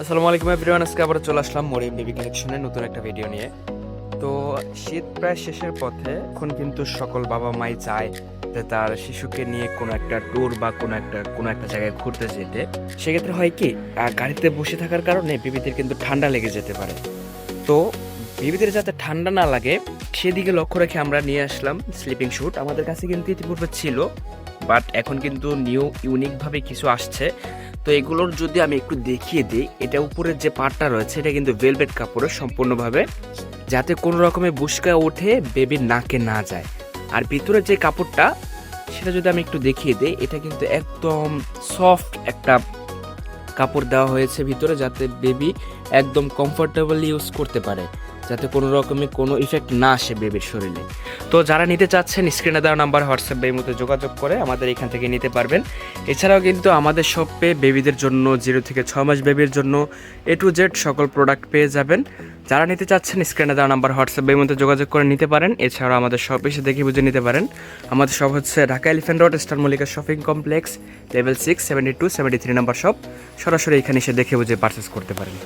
আসসালামু আলাইকুম এভরিওয়ান, আজকে আবার চলে আসলাম মরিয়ম বেবি কালেকশনের নতুন একটা ভিডিও নিয়ে। তো শীত প্রায় শেষের পথে, এখন কিন্তু সকল বাবা মাই চায় যে তার শিশুকে নিয়ে কোনো একটা ট্যুর বা কোনো একটা জায়গায় ঘুরতে যেতে। সেক্ষেত্রে হয় কি, গাড়িতে বসে থাকার কারণে বেবিদের কিন্তু ঠান্ডা লেগে যেতে পারে। তো বেবিদের যাতে ঠান্ডা না লাগে সেদিকে লক্ষ্য রেখে আমরা নিয়ে আসলাম স্লিপিং স্যুট। আমাদের কাছে কিন্তু ইতিপূর্বে ছিল, বাট এখন কিন্তু নিউ ইউনিকভাবে কিছু আসছে। তো এগুলোর যদি আমি একটু দেখিয়ে দিই, এটা উপরের যে পার্টটা রয়েছে এটা কিন্তু ভেলভেট কাপড়ের সম্পূর্ণভাবে, যাতে কোনো রকমের বুশকা ওঠে বেবির নাকে না যায়। আর ভিতরের যে কাপড়টা সেটা যদি আমি একটু দেখিয়ে দিই, এটা কিন্তু একদম সফট একটা কাপড় দেওয়া হয়েছে ভিতরে, যাতে বেবি একদম কমফোর্টেবলি ইউজ করতে পারে, যাতে কোনো রকমের কোনো ইফেক্ট না আসে বেবির শরীরে। তো যারা নিতে চাচ্ছেন স্ক্রিনে দেওয়া নাম্বার হোয়াটসঅ্যাপ এই মধ্যে যোগাযোগ করে আমাদের এখান থেকে নিতে পারবেন। এছাড়াও কিন্তু আমাদের শপে বেবিদের জন্য 0 থেকে 6 মাস বেবির জন্য A to Z সকল প্রোডাক্ট পেয়ে যাবেন। যারা নিতে চাচ্ছেন স্ক্রিনে দেওয়া নাম্বার হোয়াটসঅ্যাপ এই মধ্যে যোগাযোগ করে নিতে পারেন। এছাড়াও আমাদের শপ এসে দেখে বুঝে নিতে পারেন। আমাদের শপ হচ্ছে Dhaka elephant road, star Mallika shopping complex, level 6, 72, 73 number shop. সরাসরি এখানে এসে দেখে বুঝে পারচেস করতে পারেন।